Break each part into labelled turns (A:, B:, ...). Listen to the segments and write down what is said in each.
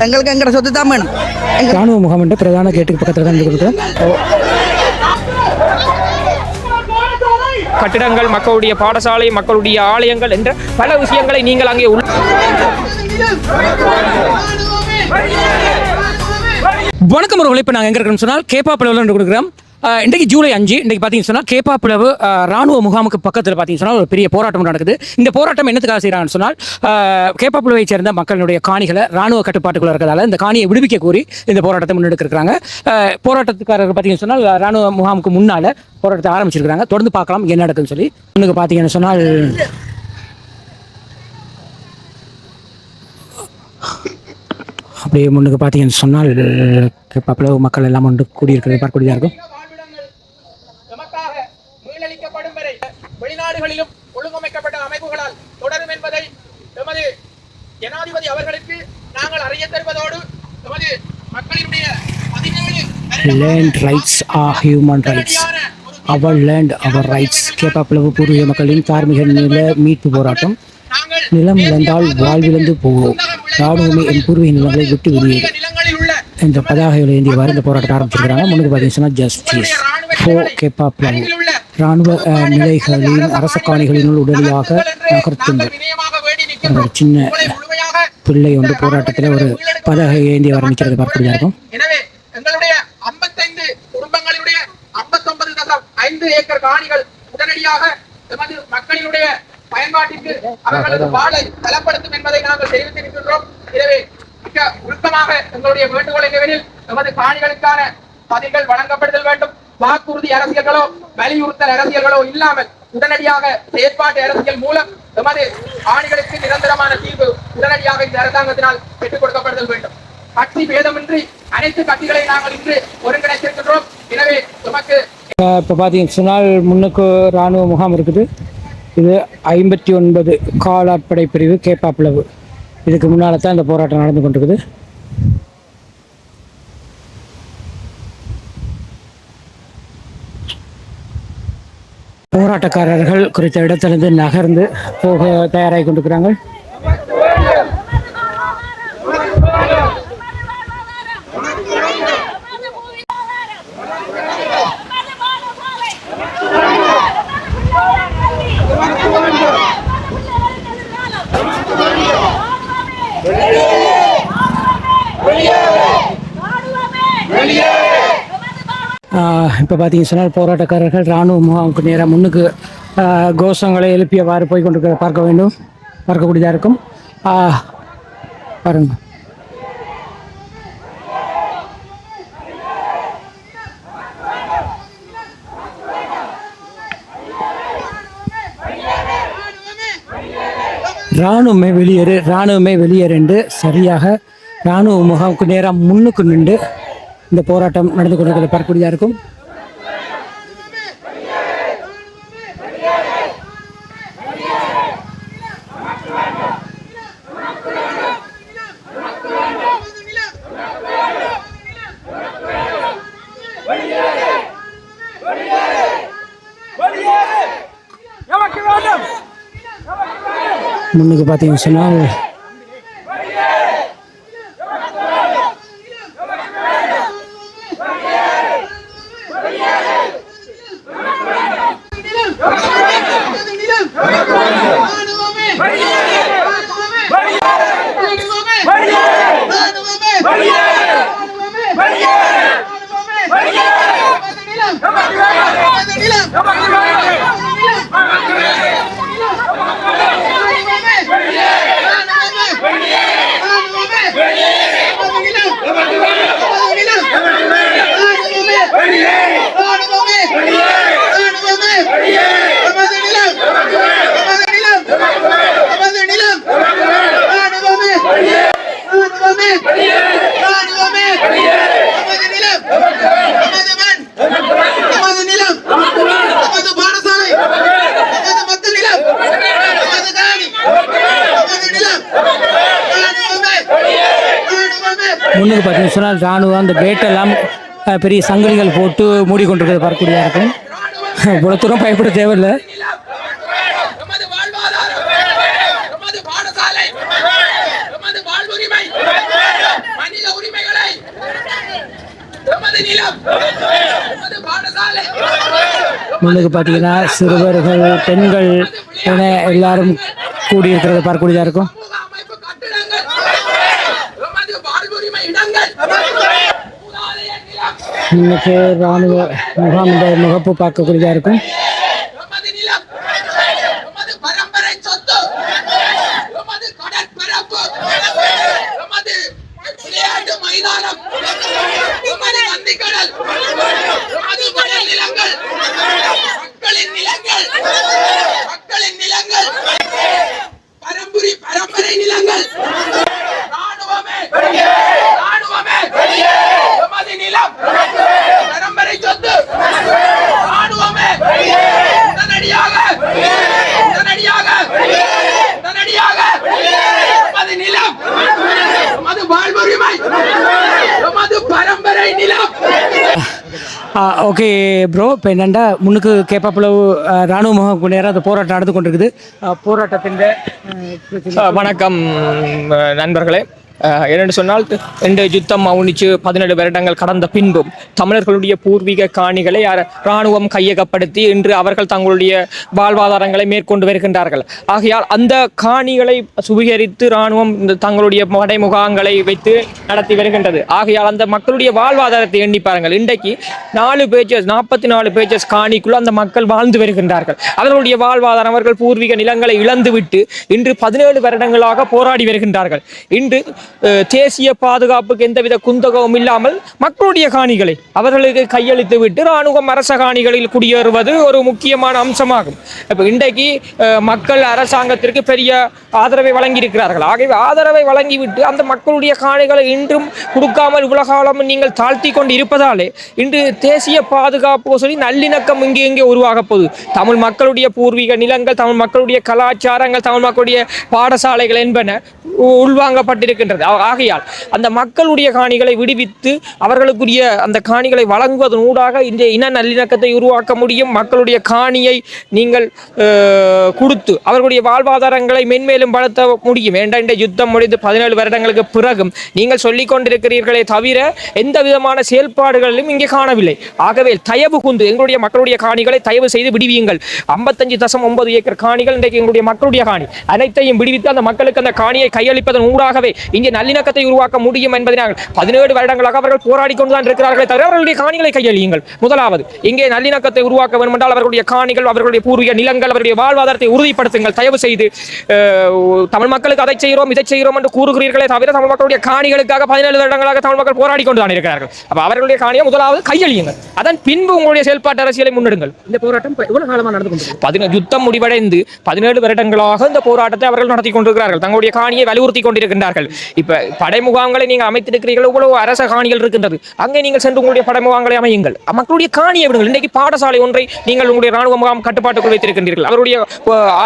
A: எங்களுக்கு எங்கட சொத்து தான் வேணும்.
B: ராணுவ முகாம் என்ற பிரதான கேட்டுக்கு பக்கத்தில் தான் கொடுக்குறோம்.
C: கட்டிடங்கள், மக்களுடைய பாடசாலை, மக்களுடைய ஆலயங்கள் என்ற பல விஷயங்களை நீங்கள் அங்கே
B: வணக்கம் அவர்களை. இப்போ நாங்கள் எங்கே இருக்கிறோம் சொன்னால் கேப்பாப்பிளவில் கொடுக்குறோம். இன்றைக்கு ஜூலை 5. இன்றைக்கு பார்த்தீங்கன்னு சொன்னால் கேப்பாப்பிளவு ராணுவ முகாமுக்கு பக்கத்தில் பார்த்தீங்கன்னு சொன்னால் ஒரு பெரிய போராட்டம் நடக்குது. இந்த போராட்டம் என்னத்துக்காக செய்கிறாங்கன்னு சொன்னால் கேப்பாப்பிளவை சேர்ந்த மக்களுடைய காணிகளை ராணுவ கட்டுப்பாட்டுக்குள்ள இருக்கிறதால இந்த காணியை விடுவிக்க கோரி இந்த போராட்டத்தை முன்னெடுக்கிறாங்க. போராட்டத்துக்காரர்கள் பார்த்தீங்கன்னு சொன்னால் ராணுவ முகாமுக்கு முன்னால் போராட்டத்தை ஆரம்பிச்சிருக்கிறாங்க. தொடர்ந்து பார்க்கலாம் என்ன நடக்குதுன்னு சொல்லி. இன்னுக்கு பார்த்தீங்கன்னு சொன்னால் அப்படியே முன்னுக்கு பார்த்தீங்கன்னு சொன்னால் கேப்பாப்பிளவு மக்கள் எல்லாம் ஒன்று கூடியிருக்கிறது பார்க்கக்கூடியதாக இருக்கும்.
C: வெளிநாடுகளிலும் ஒழுங்கமைக்கப்பட்ட அமைப்புகளால் தொடரும் என்பதை எமது ஜனாதிபதி அவர்களுக்கு நாங்கள் அறிய தருவதோடு எமது மக்களினுடைய 17
B: land rights are human rights. Our land our rights. Keppapilavu பூர்வீக மக்களின் தார்மீக நில மீட்பு போராட்டம். நிலம் இழந்தால் வாழ்விழந்து போவோம், ராணுவமே என் பூர்வீக நிலங்களை விட்டு வெளியேறு என்ற பதாகைகளை ஏந்தியவாறு இந்த போராட்டத்தை ஆரம்பிச்சிருக்கிறாங்க. முன்னுக்கு பார்த்தீங்கன்னா ஜஸ்டிஸ் ஃபார் கேப்பாப்பிளவு. ராணுவ நிலைகளின் அரச காணிகளினுள் உடனடியாக நகர்த்துங்கள். ஒரு சின்ன பிள்ளை ஒன்று போராட்டத்தில் ஒரு பதாகை ஏந்தியவாறு நிற்கிறது பார்க்கக்கூடியதாக இருக்கும்.
C: எனவே எங்களுடைய 55 குடும்பங்களுடைய 59.5 ஏக்கர் காணிகள் உடனடியாக எமது மக்களினுடைய பயன்பாட்டிற்கு அவர்களது வாழை தளப்படுத்தும் என்பதை நாங்கள் தெரிவித்திருக்கின்றோம். எனவே மிக உருக்கமாக எங்களுடைய வேண்டுகோள் என்னவெனில் எமது காணிகளுக்கான பதில்கள் வழங்கப்படுதல் வேண்டும். வாக்குறுதி அரசியல்களோ வலியுறுத்தல் அரசியல்களோ இல்லாமல் உடனடியாக செயற்பாட்டு அரசியல் மூலம் எமது காணிகளுக்கு நிரந்தரமான தீர்வு உடனடியாக இந்த அரசாங்கத்தினால் பெற்றுக் கொடுக்கப்படுதல் வேண்டும். கட்சி பேதமின்றி அனைத்து கட்சிகளை நாங்கள் இன்று ஒருங்கிணைத்திருக்கின்றோம். எனவே நமக்கு
B: இப்போ பார்த்தீங்கன்னு சொன்னால் முன்னுக்கு இராணுவ முகாம் இருக்குது. இது 59 காலாட்படை பிரிவு கேப்பாப்பிளவு. இதுக்கு முன்னால் தான் இந்த போராட்டம் நடந்து கொண்டிருக்குது. போராட்டக்காரர்கள் குறித்த இடத்திலிருந்து நகர்ந்து போக தயாராகி கொண்டிருக்கிறாங்க. இப்போ பார்த்தீங்கன்னு சொன்னால் போராட்டக்காரர்கள் இராணுவ முகாமுக்கு நேராக முன்னுக்கு கோஷங்களை எழுப்பியவாறு போய் கொண்டிருக்கிறத பார்க்கக்கூடியதாக இருக்கும். பாருங்க. இராணுவமே வெளியேறு என்று சரியாக இராணுவ முகாமுக்கு நேராக முன்னுக்கு நின்று இந்த போராட்டம் நடந்து கொண்டிருக்கிறத பார்க்கக்கூடியதாக இருக்கும். முன்னுக்கு பார்த்தீங்கன்னு சொன்னால் முன்னுக்கு பார்த்தீங்கன்னு சொன்னால் இராணுவம் அந்த பேட்டெல்லாம் பெரிய சங்கிலிகள் போட்டு மூடிக்கொண்டிருக்கிறது பார்க்கக்கூடியதாக இருக்கும். இவ்வளோ தூரம் பயப்பட தேவையில்லை.
C: மனித உரிமைகளை எமது நிலம் எமது பாடசாலை
B: முன்னுக்கு பார்த்தீங்கன்னா சிறுவர்கள் பெண்கள் என எல்லாரும் கூடியிருக்கிறத பார்க்கக்கூடியதாக இருக்கும்.
C: சமூக அமைப்பு கட்டிடங்கள் எமது வாழ்வுரிமை இடங்கள் மூதாதைய நிலம்
B: இன்னைக்கு ராணுவ முகாம் என்ற முகப்பு பார்க்கக்கூடியதாக இருக்கும்.
C: எமது நிலம் எமது பரம்பரை சொத்து எமது கடற்பரப்பு எமது விளையாட்டு மைதானம் எமது நந்திக்கடல் எமது கடல் நிலங்கள் மக்களின் நிலங்கள் மக்களின் நிலங்கள் பரம்பரை நிலங்கள் ராணுவமே ராணுவமே எமது நிலம் பரம்பரை சொத்து ராணுவமே உடனடியாக உடனடியாக உடனடியாக எமது நிலம் எமது வாழ்வுரிமை எமது பரம்பரை நிலம்.
B: ஓகே ப்ரோ, இப்போ என்னென்னா முன்னுக்கு கேப்பாப்புலவு ராணுவ முகாமுக்கு நேரம் அந்த போராட்டம் நடந்து கொண்டிருக்குது. போராட்டத்தின்
D: வணக்கம் நண்பர்களே. என்னென்னு சொன்னால் இந்த யுத்தம் அவனிச்சு 17 வருடங்கள் கடந்த பின்பும் தமிழர்களுடைய பூர்வீக காணிகளை இராணுவம் கையகப்படுத்தி இன்று அவர்கள் தங்களுடைய வாழ்வாதாரங்களை மேற்கொண்டு வருகின்றார்கள். ஆகையால் அந்த காணிகளை சுவீகரித்து இராணுவம் தங்களுடைய படை முகாம்களை வைத்து நடத்தி வருகின்றது. ஆகையால் அந்த மக்களுடைய வாழ்வாதாரத்தை எண்ணி பாருங்கள். இன்றைக்கு 44 பேஜஸ் காணிக்குள்ள அந்த மக்கள் வாழ்ந்து வருகின்றார்கள். அவர்களுடைய வாழ்வாதாரம், அவர்கள் பூர்வீக நிலங்களை இழந்துவிட்டு இன்று 17 வருடங்களாக போராடி வருகின்றார்கள். இன்று தேசிய பாதுகாப்புக்கு எந்தவித குந்தகமும் இல்லாமல் மக்களுடைய காணிகளை அவர்களுக்கு கையளித்து விட்டு இராணுவம் அரச காணிகளில் குடியேறுவது ஒரு முக்கியமான அம்சமாகும். இப்போ இன்றைக்கு மக்கள் அரசாங்கத்திற்கு பெரிய ஆதரவை வழங்கியிருக்கிறார்கள். ஆகவே ஆதரவை வழங்கிவிட்டு அந்த மக்களுடைய காணிகளை இன்றும் கொடுக்காமல் உலகாலம் நீங்கள் தாழ்த்தி கொண்டு இருப்பதாலே இன்று தேசிய பாதுகாப்பு சொல்லி நல்லிணக்கம் இங்கே உருவாக போகுது. தமிழ் மக்களுடைய பூர்வீக நிலங்கள், தமிழ் மக்களுடைய கலாச்சாரங்கள், தமிழ் மக்களுடைய பாடசாலைகள் என்பன உள்வாங்கப்பட்டிருக்கின்றது. ஆகையால் அந்த மக்களுடைய காணிகளை விடுவித்து அவர்களுக்குரிய அந்த காணிகளை வழங்குவதன் ஊடாக இந்த இன நல்லிணக்கத்தை உருவாக்க முடியும். மக்களுடைய காணியை நீங்கள் கொடுத்து அவர்களுடைய வாழ்வாதாரங்களை மென்மேலும் வளர்த்த முடியும். இந்த யுத்தம் முடிந்து 17 வருடங்களுக்கு பிறகும் நீங்கள் சொல்லிக் கொண்டிருக்கிறீர்களே தவிர எந்த விதமான செயல்பாடுகளிலும் இங்கே காணவில்லை. ஆகவே தயவு கூர்ந்து எங்களுடைய மக்களுடைய காணிகளை தயவு செய்து விடுவியுங்கள். 55.9 ஏக்கர் காணிகள் இன்றைக்கு எங்களுடைய மக்களுடைய காணி அனைத்தையும் விடுவித்து அந்த மக்களுக்கு அந்த காணியை கையளிப்பதன் ஊடாகவே இங்கே நல்லிணக்கத்தை உருவாக்க முடியும் என்பதை நாங்கள் 17 வருடங்களாக அவர்கள் போராடி கொண்டுதான் இருக்கிறார்களே தவிர அவர்களுடைய காணிகளை கையளியுங்கள். முதலாவது இங்கே நல்லிணக்கத்தை உருவாக்க வேண்டும் என்றால் அவர்களுடைய காணிகள், அவர்களுடைய பூர்வீக நிலங்கள், அவருடைய வாழ்வாதாரத்தை உறுதிப்படுத்துங்கள். தயவு செய்து தமிழ் மக்களுக்கு அதை செய்கிறோம் இதை செய்கிறோம் என்று கூறுகிறீர்களே தவிர தமிழ் மக்களுடைய காணிகளுக்காக 17 வருடங்களாக தமிழ் மக்கள் போராடி கொண்டுதான் இருக்கிறார்கள். அப்ப அவர்களுடைய காணியை முதலாவது கையளியுங்கள். அதன் பின்பு உங்களுடைய செயல்பாட்டு அரசியலை முன்னெடுங்கள். இந்த போராட்டம் எவ்வளவு காலமாக நடந்து கொண்டிருக்கிறது? யுத்தம் முடிவடைந்து 17 வருடங்களாக இந்த போராட்டத்தை அவர்கள் நடத்தி கொண்டிருக்கிறார்கள். தங்களுடைய காணியை வலியுறுத்தி கொண்டிருக்கின்றார்கள். இப்ப படை முகாம்களை நீங்கள் அமைத்திருக்கிறீர்கள். இவ்வளவு அரச காணிகள் இருக்கின்றது. அங்கே நீங்கள் சென்று உங்களுடைய படை முகாம்களை அமையுங்கள். மக்களுடைய காணியை விடுங்கள். இன்றைக்கு பாடசாலை ஒன்றை நீங்கள் உங்களுடைய ராணுவ முகாம் கட்டுப்பாட்டுக்குள் வைத்திருக்கின்றீர்கள். அவருடைய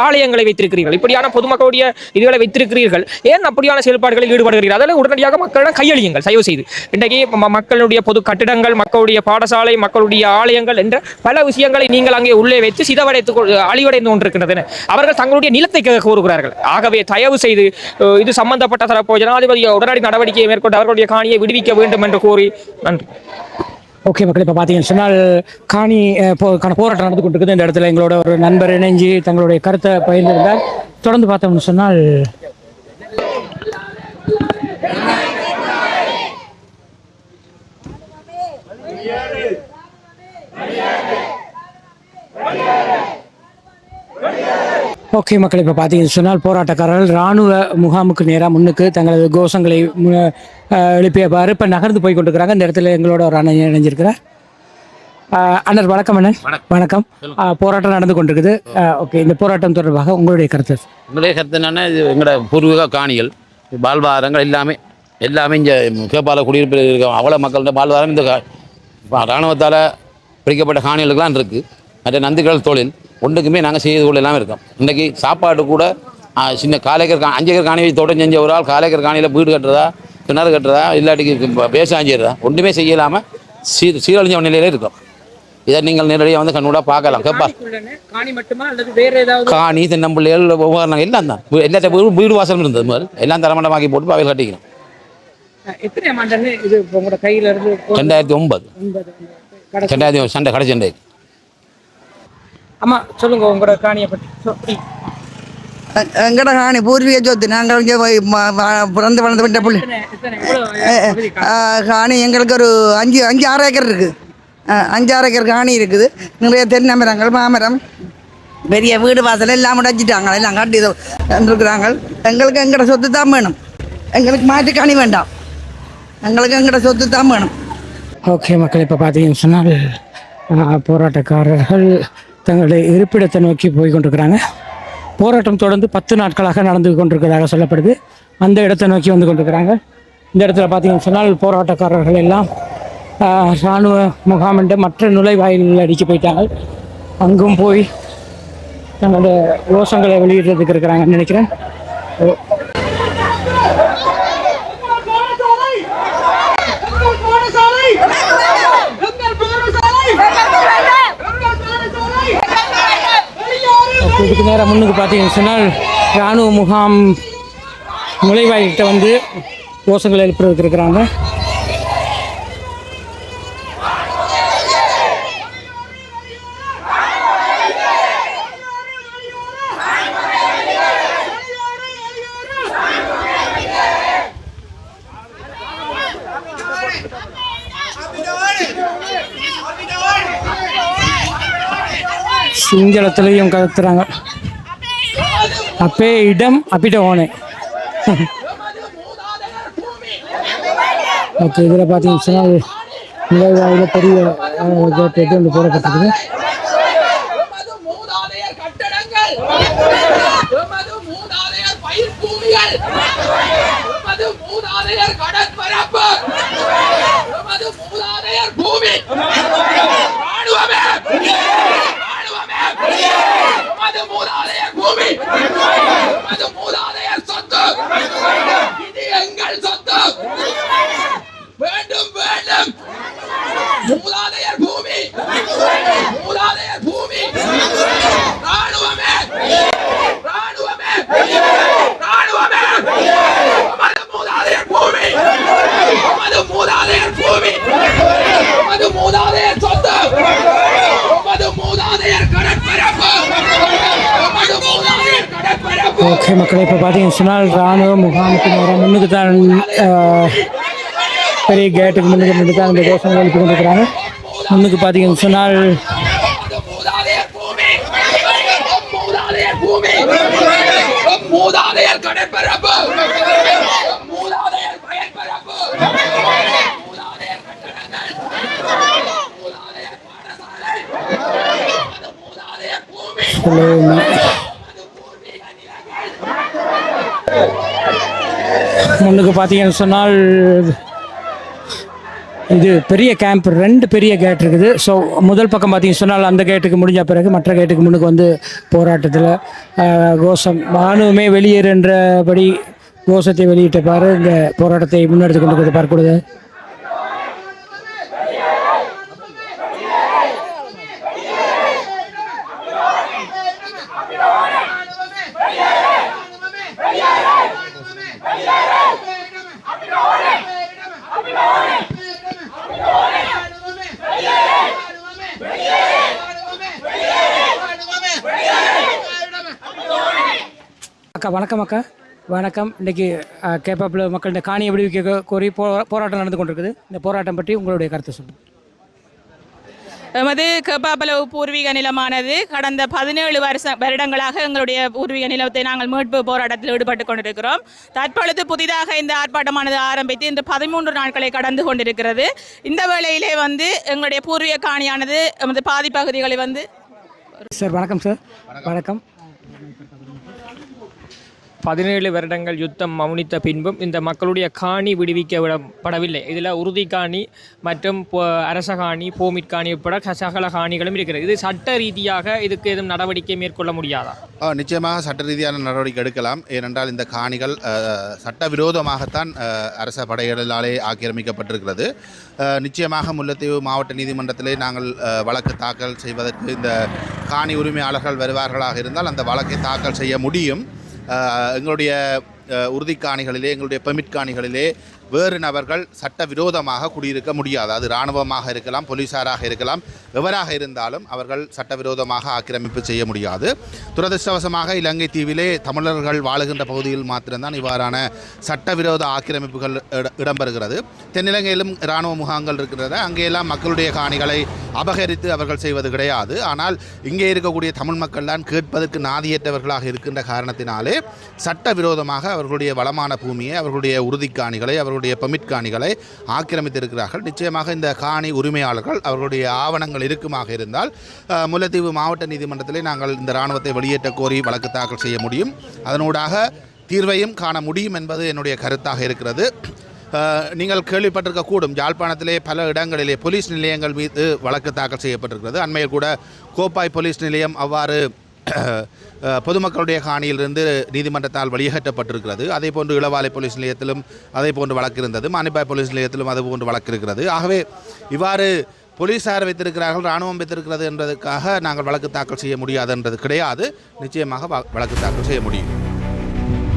D: ஆலயங்களை வைத்திருக்கிறீர்கள். இப்படியான பொதுமக்களுடைய இதுகளை வைத்திருக்கிறீர்கள். ஏன் அப்படியான செயல்பாடுகளில் ஈடுபடுகிறீர்கள்? அதில் உடனடியாக மக்களிடம் கையளியுங்கள் தயவு செய்து. இன்றைக்கு மக்களுடைய பொது கட்டிடங்கள், மக்களுடைய பாடசாலை, மக்களுடைய ஆலயங்கள் என்ற பல விஷயங்களை நீங்கள் அங்கே உள்ளே வைத்து சிதவடைத்து அழிவடைந்து கொண்டிருக்கின்றன. அவர்கள் தங்களுடைய நிலத்தை கோருகிறார்கள். ஆகவே தயவு செய்து இது சம்பந்தப்பட்ட தரப்போ ஜனாதிபதி உடனடி நடவடிக்கையை மேற்கொண்டு அவர்களுடைய காணியை விடுவிக்க வேண்டும் என்று கோரி நன்றி.
B: ஓகே மக்கள், இப்போ பார்த்தீங்கன்னு சொன்னால் போராட்டம் நடந்து கொண்டிருக்குது. இந்த இடத்துல எங்களோட ஒரு நண்பர் இணைஞ்சு தங்களுடைய கருத்தை பகிர்ந்திருந்தார். தொடர்ந்து பார்த்தோம்னு சொன்னால் ஓகே மக்கள், இப்போ பார்த்தீங்கன்னு சொன்னால் போராட்டக்காரர்கள் இராணுவ முகாமுக்கு நேராக முன்னுக்கு தங்களது கோஷங்களை எழுப்பியவாறு இப்போ நகர்ந்து போய் கொண்டிருக்கிறாங்க. இந்த இடத்துல எங்களோட ஒரு அண்ணன் இணைஞ்சிருக்கிறார். அண்ணர் வணக்கம். அண்ணன் வணக்கம். போராட்டம் நடந்து கொண்டிருக்குது. ஓகே, இந்த போராட்டம் தொடர்பாக உங்களுடைய கருத்து?
E: உங்களுடைய கருத்து என்னென்னா, இது எங்களோட பூர்வீக காணிகள், வாழ்வாதாரங்கள் எல்லாமே இங்கே கேப்பால குடியிருப்பில் இருக்க அவ்வளோ மக்களோட வாழ்வாதாரம் இந்த இராணுவத்தால் பிடிக்கப்பட்ட காணிகளுக்கெல்லாம் இருக்குது. மற்ற நந்துகள் தொழில் ஒன்றுக்குமே நாங்கள் செய்த தொழில் எல்லாமே இருக்கோம். இன்றைக்கி சாப்பாடு கூட சின்ன 4 ஏக்கர் 5 ஏக்கர் காணியை தொடர்ந்து செஞ்ச ஒரு ஆள் 4 ஏக்கர் காணியில் வீடு கட்டுறதா, கிணறு கட்டுறதா, இல்லாட்டிக்கு பேசாஞ்சிடுறதா ஒன்றுமே செய்யலாமல் சீரழிஞ்ச நிலையில் இருக்கும். இதை நீங்கள் நேரடியாக வந்து கண்ணூடாக பார்க்கலாம். கேப்பா காணி, தென்னம்பிள்ளைகள், உபகரணங்கள் எல்லாம் தான் எல்லாத்தையும் வீடு வாசல் இருந்தது முதல் எல்லாம் தரமண்டமாக்கி போட்டு அவையில் கட்டிக்கணும்.
B: எத்தனை ஆண்டு இது உங்களோட கையில இருந்து
E: 2009 2000 சண்டை கடை சண்டை.
B: ஆமா சொல்லுங்க உங்களோட காணியை பற்றி.
A: எங்கட காணி பூர்வீக சொத்து. நாங்கள் இங்கே பிறந்து வளர்ந்து விட்ட புள்ளி காணி எங்களுக்கு ஒரு 5-6 ஏக்கர் இருக்குது. 5-6 ஏக்கர் காணி இருக்குது. நிறைய தென்னை மரங்கள், மாமரம், பெரிய வீடு வாசல் எல்லாம் உடைச்சிட்டாங்க. எல்லாம் காட்டி இருக்கிறாங்க. எங்களுக்கு எங்கட சொத்து தான் வேணும். எங்களுக்கு மாற்றி காணி வேண்டாம். எங்களுக்கு எங்கட சொத்து தான் வேணும்.
B: ஓகே மக்கள், இப்போ பார்த்தீங்கன்னு சொன்னால் போராட்டக்காரர்கள் தங்களுடைய இருப்பிடத்தை நோக்கி போய் கொண்டிருக்கிறாங்க. போராட்டம் தொடர்ந்து 10 நாட்களாக நடந்து கொண்டிருக்கிறதாக சொல்லப்படுது. அந்த இடத்தை நோக்கி வந்து கொண்டிருக்கிறாங்க. இந்த இடத்துல பார்த்தீங்கன்னு சொன்னால் போராட்டக்காரர்கள் எல்லாம் இராணுவ முகாம் என்ற மற்ற நுழைவாயில்கள் அடிக்க போயிட்டாங்க. அங்கும் போய் தங்களுடைய கோஷங்களை வெளியிடுறதுக்கு இருக்கிறாங்கன்னு நினைக்கிறேன். இதுக்கு நேரம் முன்னுக்கு பார்த்தீங்கன்னு சொன்னால் இராணுவ முகாம் நுழைவாயில்கிட்ட வந்து கோஷங்களை எழுப்புறதுக்கு இருக்கிறாங்க. சிங்களத்திலையும் கத்துறாங்க. அப்பே இடம் அப்பிட்ட ஓனே. ஓகே, இதில் பார்த்தீங்கன்னு சொன்னால் நுழைவாயில் பெரிய கேட்டு வந்து போடப்பட்டிருக்குது. ஓகே மக்களை, இப்போ பார்த்தீங்கன்னு சொன்னால் இராணுவ முகாமுக்கு நேரம் முன்னுக்கு தான் பெரிய கேட்டுக்கு முன்னுக்கு தான் இந்த கோஷங்கள் எழுப்பி கொண்டிருக்கிறாங்க. முன்னுக்கு பார்த்தீங்கன்னு சொன்னால் முன்னுக்கு பார்த்தீங்கன்னு சொன்னால் இது பெரிய கேம்ப், 2 பெரிய கேட் இருக்குது. ஸோ முதல் பக்கம் பார்த்தீங்கன்னு சொன்னால் அந்த கேட்டுக்கு முடிஞ்ச பிறகு மற்ற கேட்டுக்கு முன்னுக்கு வந்து போராட்டத்தில் கோஷம் இராணுவமே வெளியேறுன்றபடி கோஷத்தை வெளியிட்ட பாரு இந்த போராட்டத்தை முன்னெடுத்து கொண்டு பார்க்கக்கூடாது. அக்கா வணக்கம். அக்கா வணக்கம். இன்றைக்கி கேப்பாப்பில் மக்களுடைய காணியை விடுவிக்க கோரி போராட்டம் நடந்து கொண்டிருக்குது. இந்த போராட்டம் பற்றி உங்களுடைய கருத்தை சொல்லுங்கள்.
F: எமது கேப்பாப்பலவு பூர்வீக நிலமானது கடந்த 17 வருடங்களாக எங்களுடைய பூர்வீக நிலத்தை நாங்கள் மீட்பு போராட்டத்தில் ஈடுபட்டு கொண்டிருக்கிறோம். தற்பொழுது புதிதாக இந்த ஆர்ப்பாட்டமானது ஆரம்பித்து இந்த 13 நாட்களை கடந்து கொண்டிருக்கிறது. இந்த வேளையிலே எங்களுடைய பூர்வீக காணியானது எமது பாதி பகுதிகளை
B: சார் வணக்கம். சார் வணக்கம்.
D: 17 வருடங்கள் யுத்தம் மௌனித்த பின்பும் இந்த மக்களுடைய காணி விடுவிக்கப்படவில்லை. இதில் உறுதி காணி மற்றும் அரச காணி, போமிட் காணி உட்பட சகல காணிகளும் இருக்கிறது. இது சட்ட ரீதியாக இதுக்கு எதுவும் நடவடிக்கை மேற்கொள்ள முடியாதா?
G: நிச்சயமாக சட்ட ரீதியான நடவடிக்கை எடுக்கலாம். ஏனென்றால் இந்த காணிகள் சட்டவிரோதமாகத்தான் அரச படைகளாலே ஆக்கிரமிக்கப்பட்டிருக்கிறது. நிச்சயமாக முல்லைத்தீவு மாவட்ட நீதிமன்றத்திலே நாங்கள் வழக்கு தாக்கல் செய்வதற்கு இந்த காணி உரிமையாளர்கள் வருவார்களாக இருந்தால் அந்த வழக்கை தாக்கல் செய்ய முடியும். எங்களுடைய உறுதி காணிகளிலே, எங்களுடைய பெர்மிட் காணிகளிலே வேறு நபர்கள் சட்டவிரோதமாக குடியிருக்க முடியாது. அது இராணுவமாக இருக்கலாம், போலீஸாராக இருக்கலாம், எவராக இருந்தாலும் அவர்கள் சட்டவிரோதமாக ஆக்கிரமிப்பு செய்ய முடியாது. துரதிருஷ்டவசமாக இலங்கை தீவிலே தமிழர்கள் வாழுகின்ற பகுதியில் மாத்திரம்தான் இவ்வாறான சட்டவிரோத ஆக்கிரமிப்புகள் இடம்பெறுகிறது. தென்னிலங்கையிலும் இராணுவ முகாம்கள் இருக்கிறது. அங்கேயெல்லாம் மக்களுடைய காணிகளை அபகரித்து அவர்கள் செய்வது கிடையாது. ஆனால் இங்கே இருக்கக்கூடிய தமிழ் மக்கள் தான் கேட்பதற்கு நாதியற்றவர்களாக இருக்கின்ற காரணத்தினாலே சட்டவிரோதமாக அவர்களுடைய வளமான பூமியை, அவர்களுடைய உறுதிக்காணிகளை, அவர்களுடைய பெர்மிட் காணிகளை ஆக்கிரமித்திருக்கிறார்கள். நிச்சயமாக இந்த காணி உரிமையாளர்கள் அவர்களுடைய ஆவணங்கள் இருக்குமாக இருந்தால் முல்லைத்தீவு மாவட்ட நீதிமன்றத்திலே நாங்கள் இந்த இராணுவத்தை வெளியேற்ற கோரி வழக்கு தாக்கல் செய்ய முடியும். அதனூடாக தீர்வையும் காண முடியும் என்பது என்னுடைய கருத்தாக இருக்கிறது. நீங்கள் கேள்விப்பட்டிருக்கக்கூடும், யாழ்ப்பாணத்திலே பல இடங்களிலே போலீஸ் நிலையங்கள் மீது வழக்கு தாக்கல் செய்யப்பட்டிருக்கிறது. அண்மையில் கூட கோப்பாய் போலீஸ் நிலையம் அவ்வாறு பொதுமக்களுடைய காணியிலிருந்து நீதிமன்றத்தால் வெளியேற்றப்பட்டிருக்கிறது. அதே போன்று இளவாலை போலீஸ் நிலையத்திலும் அதே போன்று வழக்கு இருந்தது. மானிப்பாய் போலீஸ் நிலையத்திலும் அது போன்று வழக்கு இருக்கிறது. ஆகவே இவ்வாறு போலீஸார் வைத்திருக்கிறார்கள், இராணுவம் வைத்திருக்கிறது என்பதற்காக நாங்கள் வழக்கு தாக்கல் செய்ய முடியாது என்றது கிடையாது. நிச்சயமாக வழக்கு தாக்கல் செய்ய முடியும்.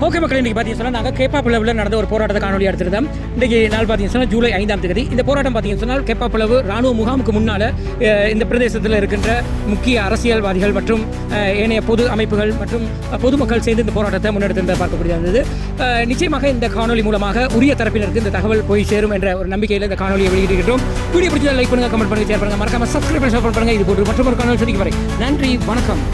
B: ஓகே மக்கள், இன்றைக்கி பார்த்தீங்கன்னா நாங்கள் கேப்பாப்பிளவில் நடந்த ஒரு போராட்டத்தை காணொலி எடுத்திருந்தோம். இன்றைக்கி நாள் பார்த்தீங்கன்னா ஜூலை 5ஆம் தேதி இந்த போராட்டம் பார்த்தீங்கன்னா கேப்பாப்பிளவு ராணுவ முகாமுக்கு முன்னால் இந்த பிரதேசத்தில் இருக்கின்ற முக்கிய அரசியல்வாதிகள் மற்றும் ஏனைய பொது அமைப்புகள் மற்றும் பொதுமக்கள் சேர்ந்து இந்த போராட்டத்தை முன்னெடுத்து பார்க்கக்கூடியது இருந்தது. நிச்சயமாக இந்த காணொலி மூலமாக உரிய தரப்பினருக்கு இந்த தகவல் போய் சேரும் என்ற ஒரு நம்பிக்கையில் இந்த காணொலியை வெளியிட்டிருக்கிறோம். வீடியோ பிடிச்சதை லைக் பண்ணுங்கள், கமெண்ட் பண்ணுங்கள், ஷேர் பண்ணுங்கள், மறக்காம சப்ஸ்கிரைப் பண்ணி சப்போர்ட் பண்ணுங்கள். இது போன்று மற்றொரு காணொலி சந்திக்கும் வரை நன்றி, வணக்கம்.